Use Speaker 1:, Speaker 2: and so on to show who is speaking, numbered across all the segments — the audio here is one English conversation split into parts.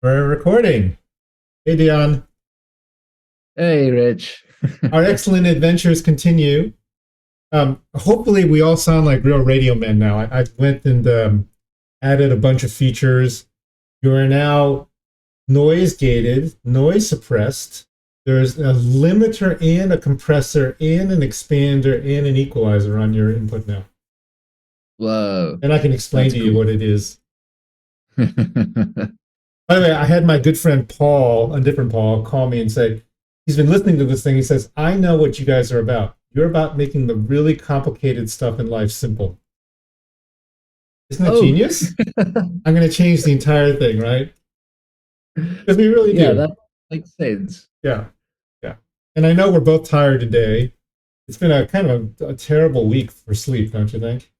Speaker 1: We're recording. Hey, Dion.
Speaker 2: Hey, Rich.
Speaker 1: Our excellent adventures continue. Hopefully, we all sound like real radio men now. I went and added a bunch of features. You are now noise gated, noise suppressed. There's a limiter and a compressor and an expander and an equalizer on your input now.
Speaker 2: Whoa,
Speaker 1: And I can explain
Speaker 2: that's
Speaker 1: to you
Speaker 2: cool.
Speaker 1: what it is. By the way, I had my good friend Paul, a different Paul, call me and say, he's been listening to this thing. He says, I know what you guys are about. You're about making the really complicated stuff in life simple. Isn't that
Speaker 2: Oh,
Speaker 1: genius? I'm going to change the entire thing, right? Because we really
Speaker 2: yeah,
Speaker 1: do.
Speaker 2: that makes sense.
Speaker 1: Yeah. Yeah. And I know we're both tired today. It's been a kind of a terrible week for sleep, don't you think?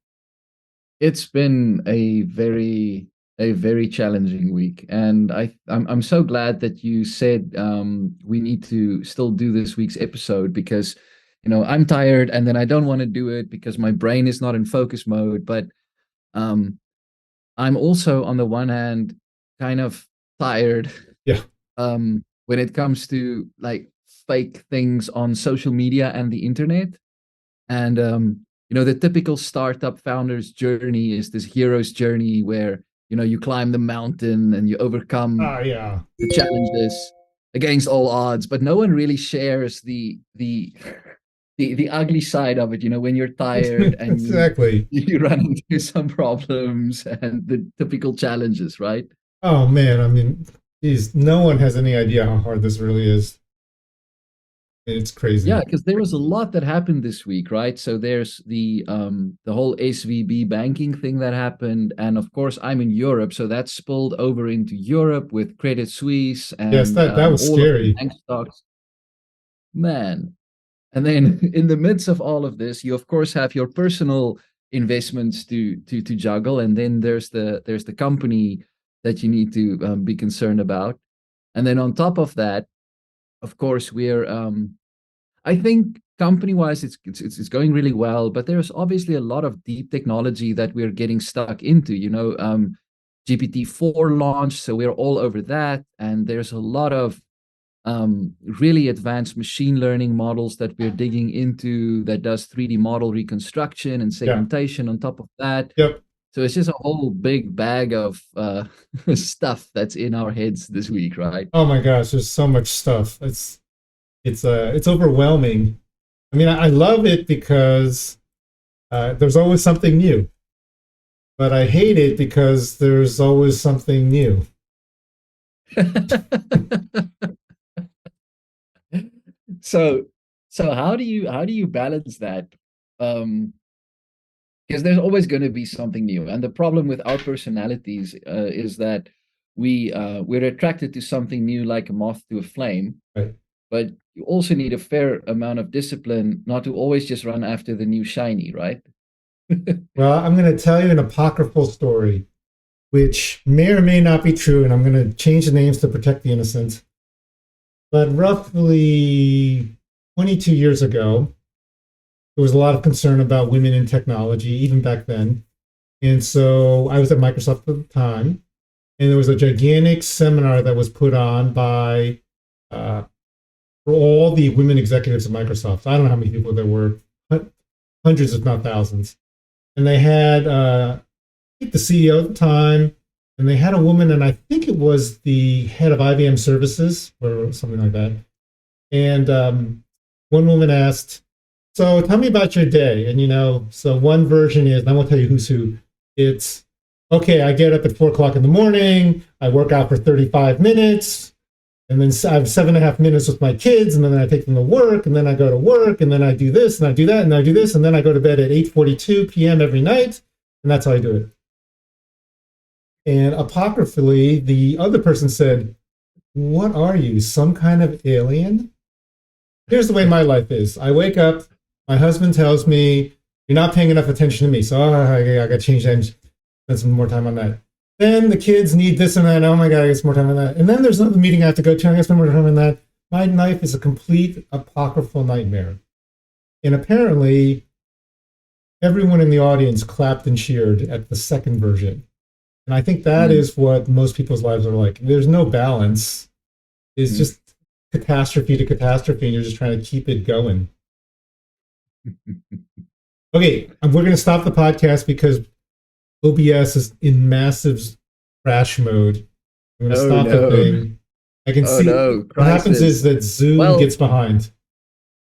Speaker 2: It's been a very challenging week, and I'm so glad that you said we need to still do this week's episode because I'm tired, and then I don't want to do it because my brain is not in focus mode. But um, I'm also on the one hand kind of tired
Speaker 1: Yeah.
Speaker 2: when it comes to like fake things on social media and the internet. And the typical startup founder's journey is this hero's journey where you climb the mountain and you overcome
Speaker 1: Ah, yeah.
Speaker 2: the challenges against all odds, but no one really shares the ugly side of it. When you're tired and you
Speaker 1: Exactly.
Speaker 2: you run into some problems and the typical challenges, right?
Speaker 1: Oh, man. I mean, geez, no one has any idea how hard this really is. It's
Speaker 2: Yeah,
Speaker 1: crazy.
Speaker 2: because there was a lot that happened this week, right? So there's the whole SVB banking thing that happened, and of course I'm in Europe, so that spilled over into Europe with Credit Suisse
Speaker 1: Yes,
Speaker 2: and
Speaker 1: that was
Speaker 2: all of the
Speaker 1: scary.
Speaker 2: bank stocks. Man, and then in the midst of all of this, you of course have your personal investments to juggle, and then there's the company that you need to be concerned about, and then on top of that, of course, we're I think company-wise, it's going really well, but there's obviously a lot of deep technology that we're getting stuck into. GPT-4 launched, so we're all over that, and there's a lot of really advanced machine learning models that we're digging into that does 3D model reconstruction and
Speaker 1: Yeah.
Speaker 2: segmentation on top of that.
Speaker 1: Yep.
Speaker 2: So it's just a whole big bag of stuff that's in our heads this week, right?
Speaker 1: Oh my gosh, there's so much stuff. It's overwhelming. I mean, I love it because there's always something new, but I hate it because there's always something new.
Speaker 2: So so how do you balance that? Um, because there's always going to be something new, and the problem with our personalities is that we're attracted to something new like a moth to a flame,
Speaker 1: Right.
Speaker 2: but you also need a fair amount of discipline not to always just run after the new shiny, right?
Speaker 1: Well, I'm going to tell you an apocryphal story, which may or may not be true, and I'm going to change the names to protect the innocent. But roughly 22 years ago, there was a lot of concern about women in technology, even back then. And so I was at Microsoft at the time, and there was a gigantic seminar that was put on by uh, for all the women executives at Microsoft. I don't know how many people there were, hundreds, if not thousands. And they had the CEO at the time, and they had a woman, and I think it was the head of IBM Services or something like that. And one woman asked, "So tell me about your day." And so one version is, and I won't tell you who's who. It's okay. I get up at 4 o'clock in the morning. I work out for 35 minutes. And then I have 7.5 minutes with my kids, and then I take them to work, and then I go to work, and then I do this, and I do that, and I do this, and then I go to bed at 8:42 p.m. every night, and that's how I do it. And apocryphally, the other person said, "What are you, some kind of alien?" Here's the way my life is. I wake up, my husband tells me, "You're not paying enough attention to me." So I got to change that and spend some more time on that. Then the kids need this and that. Oh my God, I get some more time on that. And then there's another meeting I have to go to. I got to spend more time on that. My life is a complete apocryphal nightmare. And apparently, everyone in the audience clapped and cheered at the second version. And I think that
Speaker 2: Mm.
Speaker 1: is what most people's lives are like. There's no balance. It's
Speaker 2: Mm.
Speaker 1: just catastrophe to catastrophe, and you're just trying to keep it going. Okay, we're going to stop the podcast because OBS is in massive crash mode. I'm going to
Speaker 2: Oh
Speaker 1: stop the
Speaker 2: no.
Speaker 1: thing. I can
Speaker 2: Oh
Speaker 1: see
Speaker 2: no,
Speaker 1: what happens is
Speaker 2: crisis.
Speaker 1: that Zoom
Speaker 2: Well,
Speaker 1: gets behind.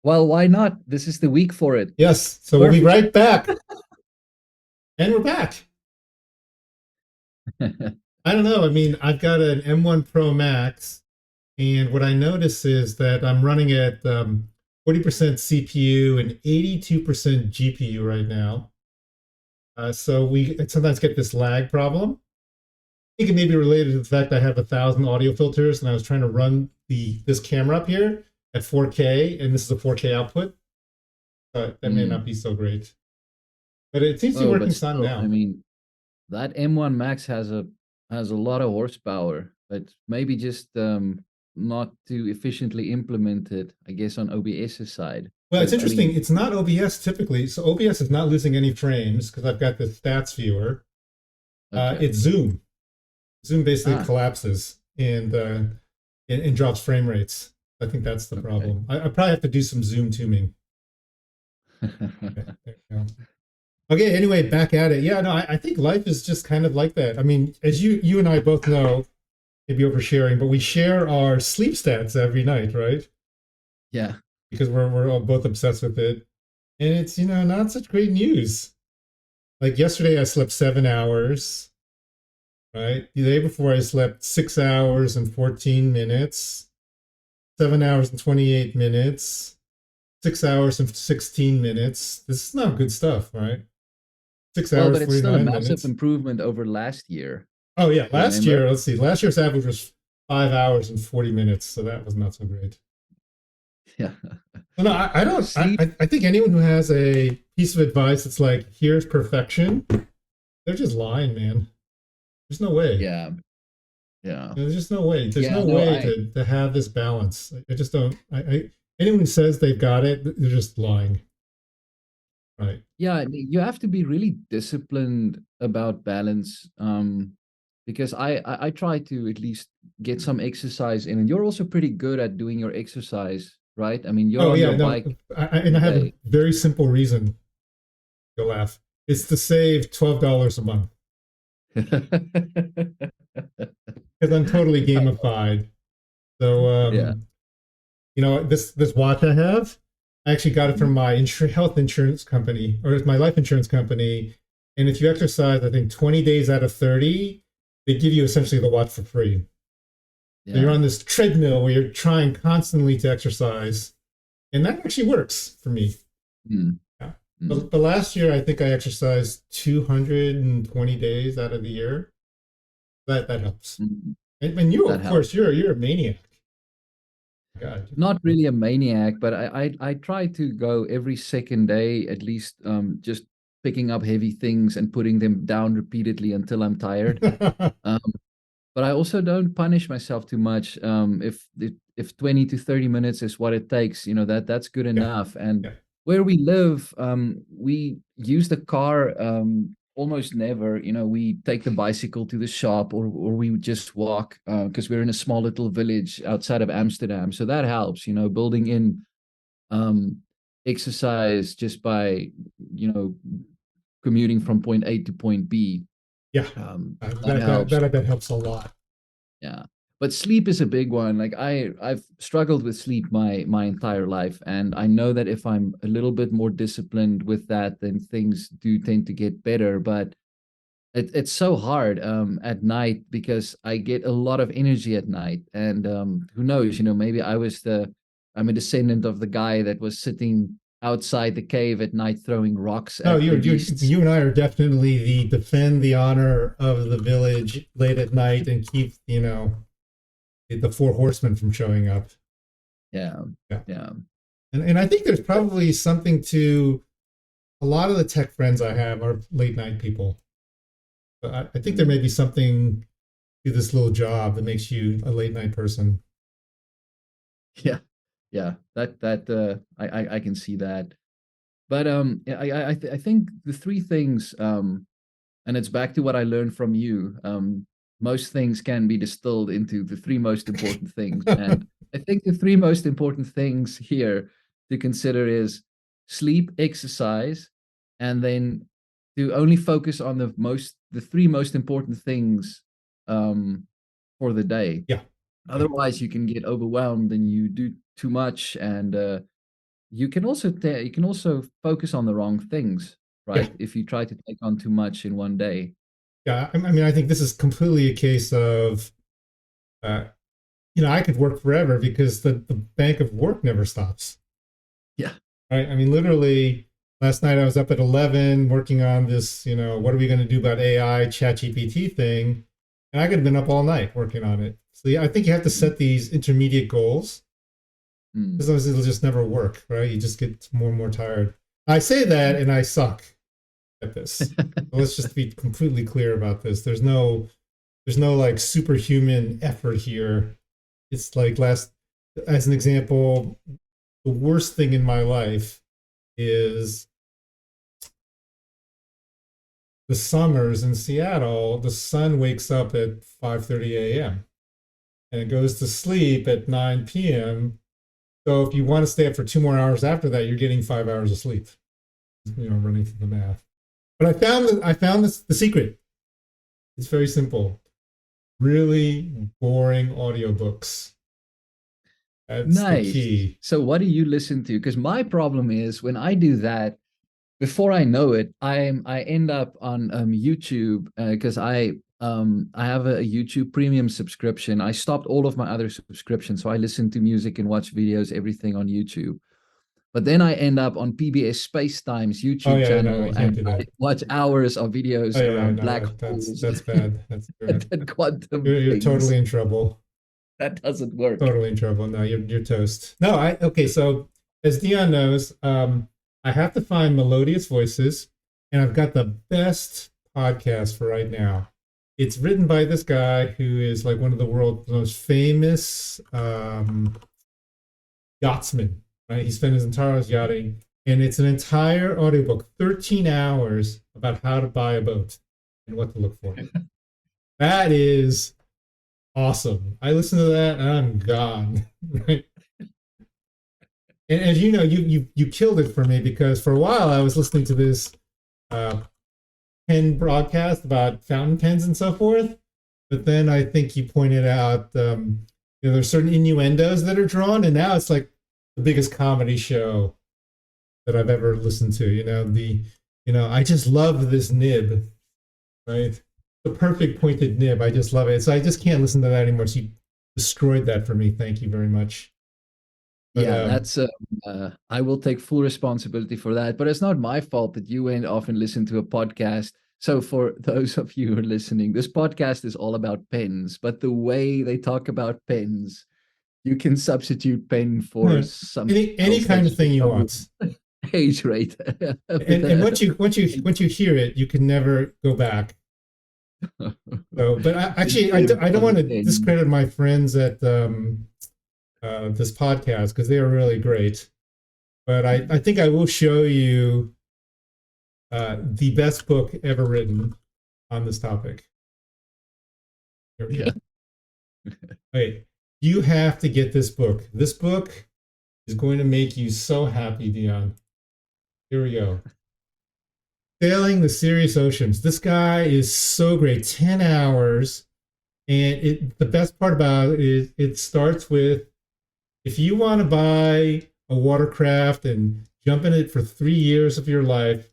Speaker 2: why not? This is the week for it.
Speaker 1: Yes, so we'll be
Speaker 2: Perfect.
Speaker 1: right back. And we're back. I don't know. I mean, I've got an M1 Pro Max, and what I notice is that I'm running at 40% CPU and 82% GPU right now. So we sometimes get this lag problem. I think it may be related to the fact I have 1,000 audio filters, and I was trying to run this camera up here at 4K, and this is a 4K output. That may not
Speaker 2: Mm.
Speaker 1: be so great, but it seems to be
Speaker 2: Oh, but
Speaker 1: working fine
Speaker 2: still, I
Speaker 1: now.
Speaker 2: mean, that M1 Max has a lot of horsepower, but maybe just not too efficiently implemented, I guess, on OBS's side.
Speaker 1: Well, it's
Speaker 2: But I
Speaker 1: interesting.
Speaker 2: mean,
Speaker 1: It's not OBS typically, so OBS is not losing any frames because I've got the stats viewer.
Speaker 2: okay.
Speaker 1: It's Zoom. Zoom basically
Speaker 2: Ah,
Speaker 1: collapses and drops frame rates. I think that's the
Speaker 2: okay.
Speaker 1: problem. I probably have to do some Zoom tuning. Okay, there you go. Okay, anyway, back at it. Yeah, no, I think life is just kind of like that. I mean, as you and I both know, maybe oversharing, but we share our sleep stats every night, right?
Speaker 2: Yeah.
Speaker 1: Because we're all both obsessed with it. And it's, not such great news. Like yesterday I slept 7 hours, right? The day before I slept 6 hours and 14 minutes, 7 hours and 28 minutes, 6 hours and 16 minutes. This is not good stuff, right? Six
Speaker 2: Well,
Speaker 1: hours,
Speaker 2: but it's still a
Speaker 1: 49
Speaker 2: massive
Speaker 1: minutes.
Speaker 2: improvement over last year.
Speaker 1: Oh yeah, last
Speaker 2: Remember?
Speaker 1: year, let's see. Last year's average was 5 hours and 40 minutes, so that was not so great.
Speaker 2: Yeah.
Speaker 1: Well, no, I don't.
Speaker 2: Sleep.
Speaker 1: I think anyone who has a piece of advice that's like, here's perfection, they're just lying, man. There's no way.
Speaker 2: Yeah. Yeah.
Speaker 1: There's just no way. There's
Speaker 2: Yeah.
Speaker 1: no
Speaker 2: No,
Speaker 1: way
Speaker 2: I.
Speaker 1: to have this balance. I just don't. Anyone who says they've got it, they're just lying. Right.
Speaker 2: Yeah, you have to be really disciplined about balance. Because I try to at least get some exercise in, and you're also pretty good at doing your exercise, right? I mean, you're
Speaker 1: Oh
Speaker 2: on your
Speaker 1: yeah, no.
Speaker 2: bike
Speaker 1: And
Speaker 2: every
Speaker 1: I have a
Speaker 2: day.
Speaker 1: very simple reason. You'll laugh. It's to save $12 a month because I'm totally gamified. So
Speaker 2: Yeah.
Speaker 1: this watch I have, I actually got it from my health insurance company, or it's my life insurance company. And if you exercise, I think 20 days out of 30, they give you essentially the watch for free. So you're
Speaker 2: Yeah.
Speaker 1: on this treadmill where you're trying constantly to exercise, and that actually works for me.
Speaker 2: Mm,
Speaker 1: Yeah.
Speaker 2: mm.
Speaker 1: But last year, I think I exercised 220 days out of the year. That helps.
Speaker 2: Mm.
Speaker 1: And you,
Speaker 2: That
Speaker 1: of
Speaker 2: helps.
Speaker 1: course, you're a maniac. God.
Speaker 2: Not really a maniac, but I try to go every second day at least, just picking up heavy things and putting them down repeatedly until I'm tired. Um, but I also don't punish myself too much. If 20 to 30 minutes is what it takes, that's good
Speaker 1: Yeah,
Speaker 2: enough. And
Speaker 1: yeah.
Speaker 2: where we live, we use the car almost never. We take the bicycle to the shop, or we just walk, because we're in a small little village outside of Amsterdam. So that helps, building in um, exercise just by, you know, commuting from point A to point B.
Speaker 1: Yeah.
Speaker 2: That helps.
Speaker 1: That I bet helps a lot.
Speaker 2: Yeah. But sleep is a big one. Like I've struggled with sleep my entire life, and I know that if I'm a little bit more disciplined with that, then things do tend to get better. But it's so hard at night because I get a lot of energy at night, and who knows, maybe I'm a descendant of the guy that was sitting outside the cave at night throwing rocks
Speaker 1: No,
Speaker 2: at the beasts.
Speaker 1: you and I are definitely the defend the honor of the village late at night and keep, the four horsemen from showing up.
Speaker 2: Yeah.
Speaker 1: Yeah.
Speaker 2: Yeah.
Speaker 1: And I think there's probably something to a lot of the tech friends I have are late night people. But I think there may
Speaker 2: Mm.
Speaker 1: be something to this little job that makes you a late night person.
Speaker 2: Yeah. Yeah. That I can see that. But yeah, I think the three things And it's back to what I learned from you. Most things can be distilled into the three most important things. And I think the three most important things here to consider is sleep, exercise, and then to only focus on the three most important things for the day.
Speaker 1: Yeah.
Speaker 2: Otherwise, you can get overwhelmed and you do too much, and you can also focus on the wrong things,
Speaker 1: Yeah.
Speaker 2: right? If you try to take on too much in one day.
Speaker 1: Yeah. I mean, I think this is completely a case of, uh, I could work forever because the bank of work never stops.
Speaker 2: Yeah.
Speaker 1: Right. I mean, literally, last night I was up at 11 working on this, what are we going to do about AI chat GPT thing? And I could have been up all night working on it. So yeah, I think you have to set these intermediate goals, because
Speaker 2: Mm.
Speaker 1: otherwise it'll just never work, right? You just get more and more tired. I say that and I suck at this. So let's just be completely clear about this. There's no like superhuman effort here. It's like as an example, the worst thing in my life is the summers in Seattle. The sun wakes up at 5:30 a.m. and it goes to sleep at 9 p.m. So if you want to stay up for 2 more hours after that, you're getting 5 hours of sleep. Running through the math. But I found the secret. It's very simple. Really boring audiobooks. That's the
Speaker 2: Nice.
Speaker 1: key.
Speaker 2: So what do you listen to? Because my problem is when I do that, before I know it, I end up on YouTube because I have a YouTube premium subscription. I stopped all of my other subscriptions, so I listen to music and watch videos, everything on YouTube. But then I end up on PBS Spacetime's
Speaker 1: Oh
Speaker 2: YouTube
Speaker 1: yeah, no,
Speaker 2: channel
Speaker 1: you can't
Speaker 2: and
Speaker 1: do
Speaker 2: I
Speaker 1: that.
Speaker 2: watch hours of
Speaker 1: Oh
Speaker 2: videos
Speaker 1: yeah,
Speaker 2: around
Speaker 1: no,
Speaker 2: black
Speaker 1: that's
Speaker 2: holes
Speaker 1: that's bad. That's bad.
Speaker 2: and quantum
Speaker 1: You're
Speaker 2: things.
Speaker 1: totally in trouble.
Speaker 2: That doesn't work.
Speaker 1: Totally in trouble. No, you're toast. No, okay. So as Dion knows, I have to find melodious voices, and I've got the best podcast for right now. It's written by this guy who is like one of the world's most famous yachtsmen. Right, he spent his entire life yachting, and it's an entire audiobook, 13 hours about how to buy a boat and what to look for. That is awesome. I listen to that and I'm gone. Right? And as you know, you killed it for me, because for a while I was listening to this uh, pen broadcast about fountain pens and so forth. But then I think you pointed out, there's certain innuendos that are drawn, and now it's like the biggest comedy show that I've ever listened to. I just love this nib, right? The perfect pointed nib. I just love it. So I just can't listen to that anymore. So you destroyed that for me. Thank you very much. But
Speaker 2: Yeah, that's I will take full responsibility for that. But it's not my fault that you went off and listened to a podcast. So for those of you who are listening, this podcast is all about pens, but the way they talk about pens, you can substitute pen for something
Speaker 1: any
Speaker 2: else that
Speaker 1: kind of thing you
Speaker 2: shows
Speaker 1: want.
Speaker 2: age rate.
Speaker 1: And once you hear it, you can never go back. So, but I don't want to discredit my friends at this podcast, because they are really great. But I think I will show you the best book ever written on this topic. Here we go. Wait, you have to get this book. This book is going to make you so happy, Dion. Here we go. Sailing the Serious Oceans. This guy is so great. 10 hours. And the best part about it is it starts with, if you want to buy a watercraft and jump in it for 3 years of your life,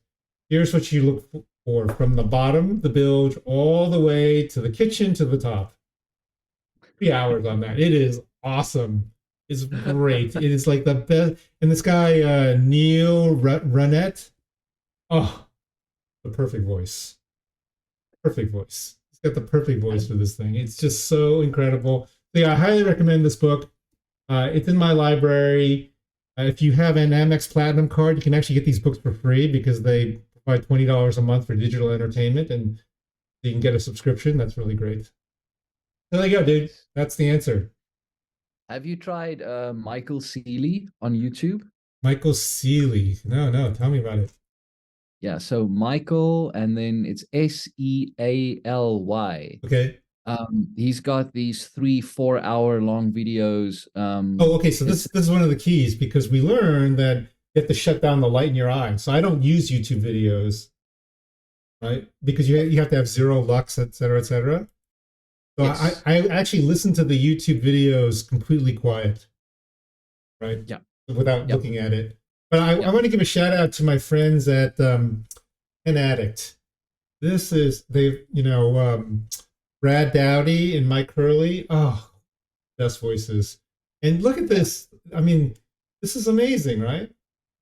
Speaker 1: here's what you look for from the bottom, the bilge, all the way to the kitchen to the top. 3 hours on that. It is awesome. It's great. It is like the best. And this guy, Neil Runnett, oh, the perfect voice. Perfect voice. He's got the perfect voice for this thing. It's just so incredible. So yeah, I highly recommend this book. It's in my library. If you have an Amex Platinum card, you can actually get these books for free, because they provide $20 a month for digital entertainment, and you can get a subscription. That's really great. So there you go, dude. That's the answer.
Speaker 2: Have you tried Michael Seeley on YouTube?
Speaker 1: Michael Seeley. No, tell me about it.
Speaker 2: Yeah, so Michael, and then it's Sealy.
Speaker 1: Okay.
Speaker 2: He's got these 3 4 hour long videos.
Speaker 1: Oh, okay. So
Speaker 2: It's
Speaker 1: this is one of the keys because we learned that you have to shut down the light in your eye. So I don't use YouTube videos, right? Because you have to have zero lux, et cetera, et cetera. So
Speaker 2: yes,
Speaker 1: I actually listen to the YouTube videos completely quiet, right?
Speaker 2: yeah,
Speaker 1: Without
Speaker 2: yep,
Speaker 1: looking at it. But I
Speaker 2: yep.
Speaker 1: want to give a shout out to my friends at Pen Addict. This is Brad Dowdy and Mike Hurley. Oh, best voices. And look at
Speaker 2: Yeah.
Speaker 1: this. I mean, this is amazing, right?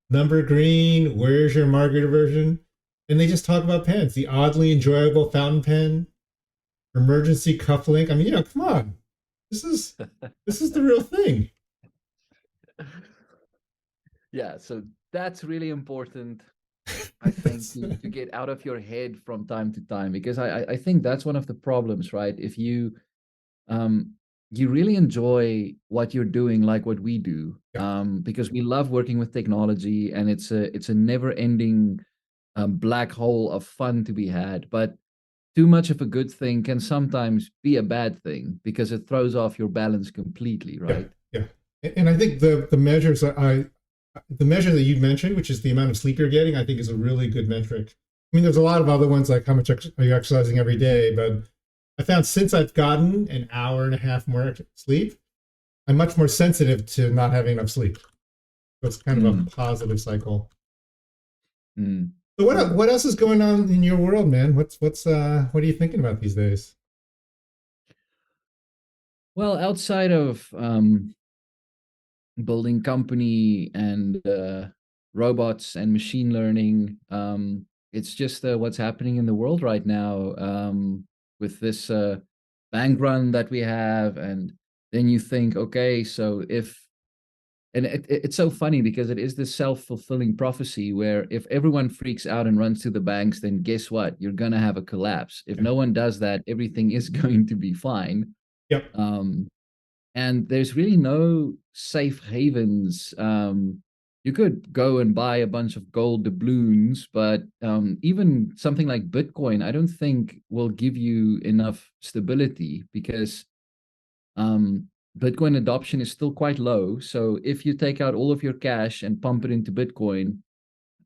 Speaker 1: Number Green, where's your margarita version? And they just talk about pens. The oddly enjoyable fountain pen, emergency cufflink. I mean, come on. This is this is the real thing.
Speaker 2: Yeah, so that's really important, I think,
Speaker 1: That's,
Speaker 2: to get out of your head from time to time, because I think that's one of the problems, right? If um you really enjoy what you're doing, like what we do,
Speaker 1: yeah,
Speaker 2: because we love working with technology, and it's a never ending black hole of fun to be had. But too much of a good thing can sometimes be a bad thing because it throws off your balance completely,
Speaker 1: yeah,
Speaker 2: right?
Speaker 1: yeah. And I think the measures that the measure that you mentioned, which is the amount of sleep you're getting, I think is a really good metric. I mean, there's a lot of other ones like how much are you exercising every day, but I found since I've gotten an hour and a half more sleep, I'm much more sensitive to not having enough sleep. So it's kind of a
Speaker 2: Mm,
Speaker 1: positive cycle.
Speaker 2: mm,
Speaker 1: So
Speaker 2: cool.
Speaker 1: what else is going on in your world, man? What are you thinking about these days?
Speaker 2: Well, outside of building company and robots and machine learning, it's just what's happening in the world right now, with this bank run that we have. And then you think, okay, so if and it's so funny because it is this self-fulfilling prophecy where if everyone freaks out and runs to the banks, then guess what, you're going to have a collapse. If
Speaker 1: Yeah.
Speaker 2: no one does that, everything is going to be fine.
Speaker 1: Yep.
Speaker 2: um, and there's really no safe havens. You could go and buy a bunch of gold doubloons, but even something like Bitcoin, I don't think will give you enough stability because um, Bitcoin adoption is still quite low. So if you take out all of your cash and pump it into Bitcoin,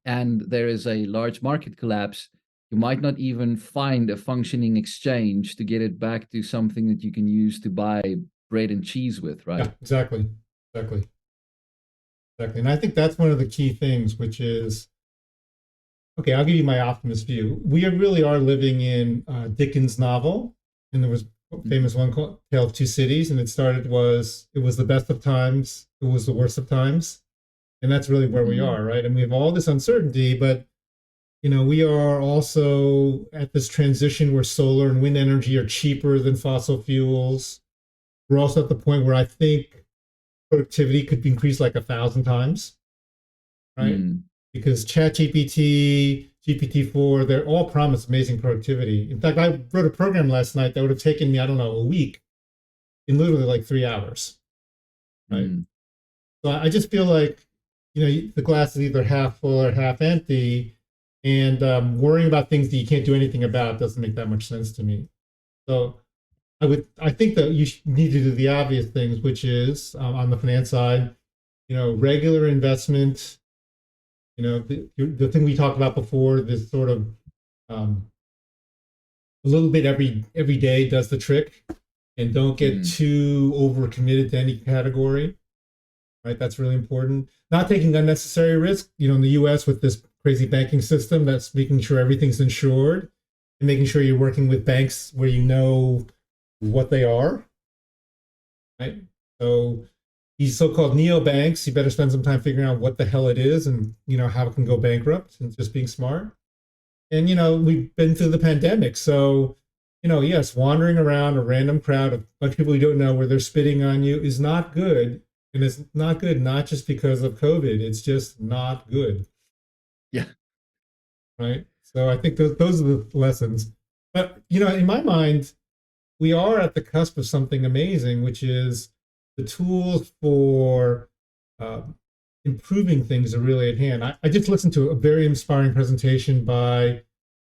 Speaker 2: and there is a large market collapse, you might not even find a functioning exchange to get it back to something that you can use to buy bread and cheese with,
Speaker 1: Yeah.
Speaker 2: right?
Speaker 1: Exactly. Exactly. Exactly. And I think that's one of the key things, which is okay. I'll give you my optimist view. We really are living in Dickens' novel, and there was a famous one called "Tale of Two Cities," and it was the best of times, it was the worst of times, and that's really where we
Speaker 2: Mm,
Speaker 1: are, right? And we have all this uncertainty, but we are also at this transition where solar and wind energy are cheaper than fossil fuels. We're also at the point where I think productivity could be increased like 1,000 times, right?
Speaker 2: mm,
Speaker 1: Because ChatGPT, GPT4, they're all promise amazing productivity. In fact, I wrote a program last night that would have taken me, I don't know, a week in literally like 3 hours, right?
Speaker 2: mm.
Speaker 1: So I just feel like, the glass is either half full or half empty, and worrying about things that you can't do anything about doesn't make that much sense to me. So I think that you need to do the obvious things, which is on the finance side, regular investment. The thing we talked about before, this sort of um, a little bit every day does the trick, and don't get
Speaker 2: Mm,
Speaker 1: too over committed to any category. Right, that's really important. Not taking unnecessary risk. In the U.S. with this crazy banking system, that's making sure everything's insured and making sure you're working with banks where you know what they are. Right. So these so-called neobanks, you better spend some time figuring out what the hell it is and how it can go bankrupt and just being smart. And we've been through the pandemic, so yes, wandering around a random crowd of a bunch of people you don't know where they're spitting on you is not good. And it's not good not just because of COVID, it's just not good,
Speaker 2: yeah.
Speaker 1: right? So I think those are the lessons. But in my mind, we are at the cusp of something amazing, which is the tools for uh, improving things are really at hand. I just listened to a very inspiring presentation by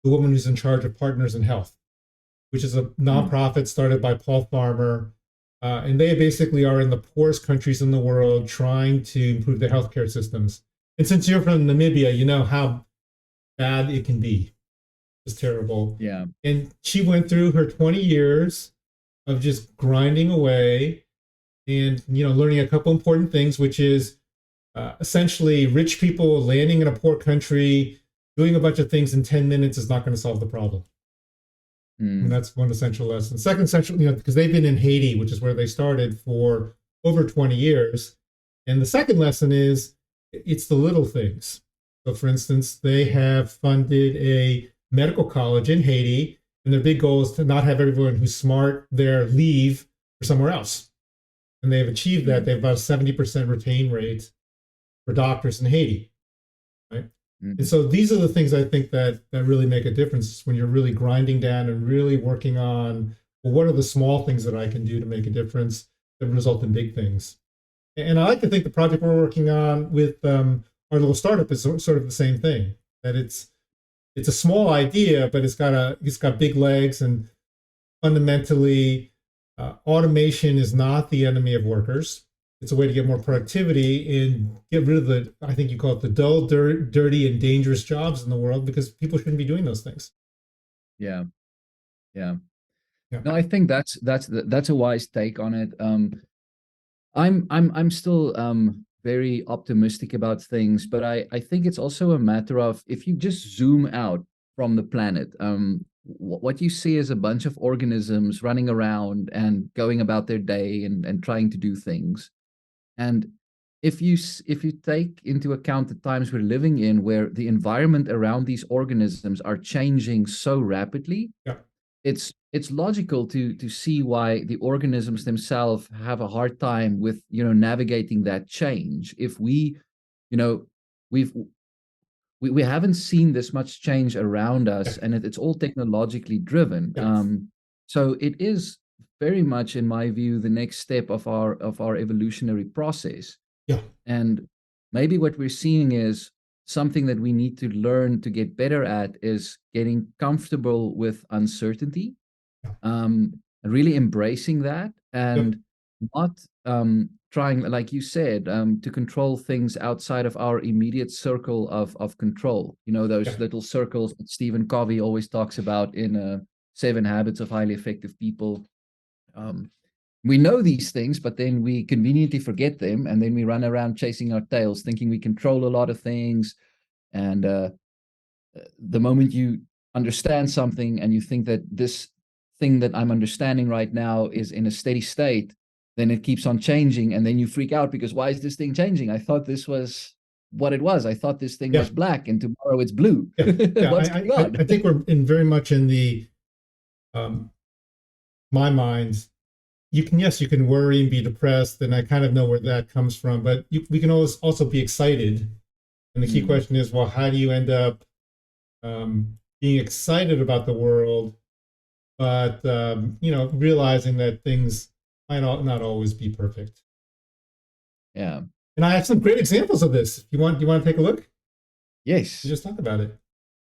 Speaker 1: the woman who's in charge of Partners in Health, which is a
Speaker 2: Mm,
Speaker 1: nonprofit started by Paul Farmer. And they basically are in the poorest countries in the world trying to improve their healthcare systems. And since you're from Namibia, you know how bad it can be. It's terrible.
Speaker 2: yeah.
Speaker 1: And she went through her 20 years of just grinding away and learning a couple important things, which is essentially rich people landing in a poor country, doing a bunch of things in 10 minutes is not going to solve the problem. And
Speaker 2: Mm,
Speaker 1: that's one essential lesson. Second essential, because they've been in Haiti, which is where they started, for over 20 years. And the second lesson is it's the little things. So, for instance, they have funded a medical college in Haiti, and their big goal is to not have everyone who's smart there leave for somewhere else. And they've achieved that.
Speaker 2: mm,
Speaker 1: They have about a 70% retain rate for doctors in Haiti, right? And
Speaker 2: mm.
Speaker 1: so these are the things I think that really make a difference when you're really grinding down and really working on, well, what are the small things that I can do to make a difference that result in big things? And I like to think the project we're working on with our little startup is sort of the same thing. That it's a small idea, but it's got big legs, and fundamentally, automation is not the enemy of workers. It's a way to get more productivity and get rid of the, I think you call it the dull, dirty, and dangerous jobs in the world, because people shouldn't be doing those things.
Speaker 2: Yeah, yeah.
Speaker 1: Yeah.
Speaker 2: No, I think that's a wise take on it. I'm still very optimistic about things, but I think it's also a matter of if you just zoom out from the planet, what you see is a bunch of organisms running around and going about their day and trying to do things. And if you take into account the times we're living in, where the environment around these organisms are changing so rapidly,
Speaker 1: Yeah.
Speaker 2: it's logical to see why the organisms themselves have a hard time with navigating that change. If you know we've we haven't seen this much change around
Speaker 1: Yeah.
Speaker 2: us, and it's all technologically driven.
Speaker 1: Yeah.
Speaker 2: So it is very much, in my view, the next step of our evolutionary process.
Speaker 1: Yeah.
Speaker 2: And maybe what we're seeing is something that we need to learn to get better at is getting comfortable with uncertainty,
Speaker 1: Yeah.
Speaker 2: and really embracing that,
Speaker 1: Yep.
Speaker 2: and not trying, like you said, to control things outside of our immediate circle of control.
Speaker 1: Yeah.
Speaker 2: Those little circles that Stephen Covey always talks about in Seven Habits of Highly Effective People. Um, we know these things, but then we conveniently forget them, and then we run around chasing our tails, thinking we control a lot of things. And the moment you understand something and you think that this thing that I'm understanding right now is in a steady state, then it keeps on changing, and then you freak out because why is this thing changing? I thought this was what it was. I thought this thing
Speaker 1: Yeah.
Speaker 2: was black, and tomorrow it's blue.
Speaker 1: Yeah. Yeah.
Speaker 2: What's going on?
Speaker 1: I think we're in very much in the um, my mind. You can worry and be depressed, and I kind of know where that comes from. But we can always also be excited, and the key
Speaker 2: Mm,
Speaker 1: question is, well, how do you end up being excited about the world, but realizing that things might not always be perfect.
Speaker 2: yeah.
Speaker 1: And I have some great examples of this. You want to take a look?
Speaker 2: Yes.
Speaker 1: Just talk about it.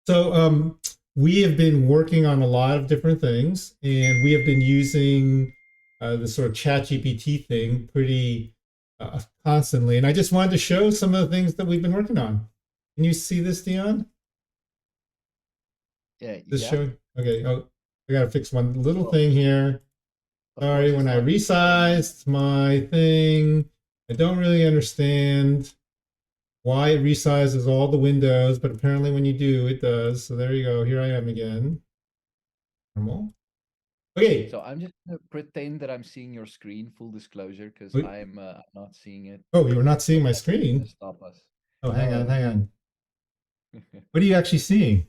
Speaker 1: So we have been working on a lot of different things, and we have been using this sort of chat GPT thing pretty constantly. And I just wanted to show some of the things that we've been working on. Can you see this, Dion?
Speaker 2: Yeah.
Speaker 1: This
Speaker 2: Yeah.
Speaker 1: showing? Okay. Oh, I got to fix one little
Speaker 2: Well,
Speaker 1: thing here.
Speaker 2: of
Speaker 1: Sorry,
Speaker 2: course,
Speaker 1: when
Speaker 2: it's
Speaker 1: I
Speaker 2: not showing.
Speaker 1: resized my thing, I don't really understand why it resizes all the windows, but apparently when you do, it does. So there you go. Here I am again. Normal. Okay.
Speaker 2: So I'm just gonna pretend that I'm seeing your screen, full disclosure, because
Speaker 1: Wait.
Speaker 2: I'm not seeing it.
Speaker 1: Oh, you were not seeing
Speaker 2: But
Speaker 1: my
Speaker 2: that's not gonna
Speaker 1: screen.
Speaker 2: stop us.
Speaker 1: Oh, hang on,
Speaker 2: No.
Speaker 1: hang on. What are you actually seeing?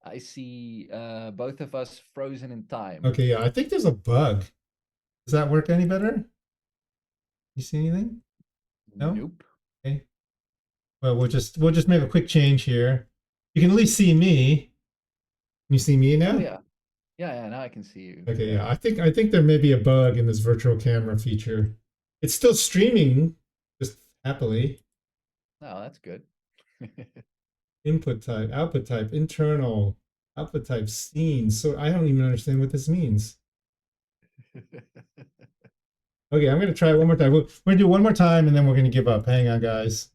Speaker 2: I see both of us frozen in time.
Speaker 1: Okay, yeah, I think there's a bug. Does that work any better? You see anything? No?
Speaker 2: Nope.
Speaker 1: Okay. Well, we'll just make a quick change here. You can at least see me. Can you see me
Speaker 2: Oh
Speaker 1: now?
Speaker 2: yeah. Yeah, yeah, now I can see you.
Speaker 1: Okay,
Speaker 2: Yeah.
Speaker 1: yeah. I think there may be a bug in this virtual camera feature. It's still streaming, just happily.
Speaker 2: Oh, that's good.
Speaker 1: Input type, output type, internal, output type, scene. So I don't even understand what this means. Okay, I'm going to try one more time. We're going to do one more time and then we're going to give up. Hang on, guys.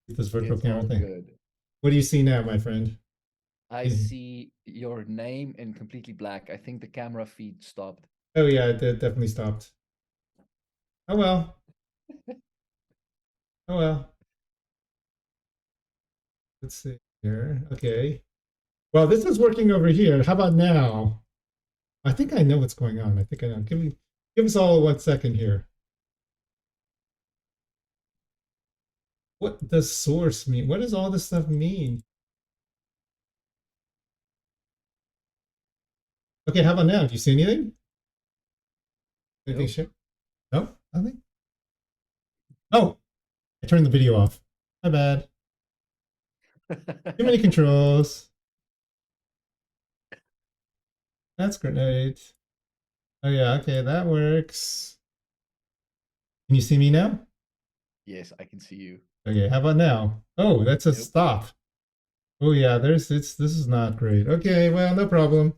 Speaker 1: This virtual
Speaker 2: It's
Speaker 1: camera
Speaker 2: all
Speaker 1: thing.
Speaker 2: good.
Speaker 1: What do you see now, my friend?
Speaker 2: I see your name in completely black. I think the camera feed stopped.
Speaker 1: Oh, yeah, it definitely stopped. Oh, well. Oh, well. Let's see here. Okay. Well, this is working over here. How about now? I think I know what's going on. I think I know. Give us all 1 second here. What does source mean? What does all this stuff mean? Okay, how about now? Do you see anything? Anything
Speaker 2: Nope.
Speaker 1: share? No? Nothing? Oh, I turned the video off. My bad. Too many controls. That's great. Oh yeah, okay, that works. Can you see me now?
Speaker 2: Yes, I can see you.
Speaker 1: Okay, how about now? Oh, that's a
Speaker 2: Nope.
Speaker 1: stop. Oh yeah, this is not great. Okay, well, no problem.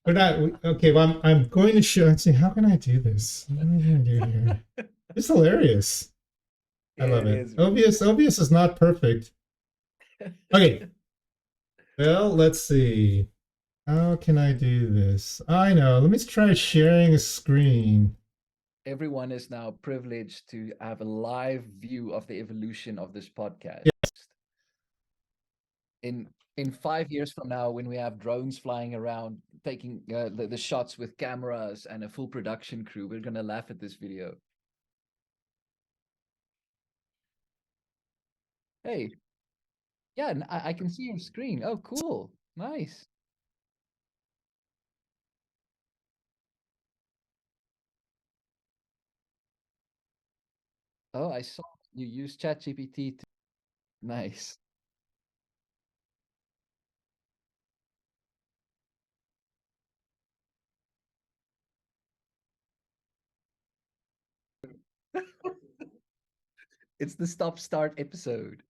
Speaker 1: We're not okay, well I'm going to show. Let's see, how can I do this? What am I gonna do here? It's hilarious. I love
Speaker 2: It
Speaker 1: it.
Speaker 2: is really
Speaker 1: OBS is not perfect. Okay. Well, let's see. How can I do this? I know. Let me try sharing a screen.
Speaker 2: Everyone is now privileged to have a live view of the evolution of this podcast.
Speaker 1: Yeah.
Speaker 2: In 5 years from now, when we have drones flying around taking the shots with cameras and a full production crew, we're gonna laugh at this video. Hey, yeah, and I can see your screen. Oh, cool. Nice. Oh, I saw you use ChatGPT to nice. It's the stop start episode.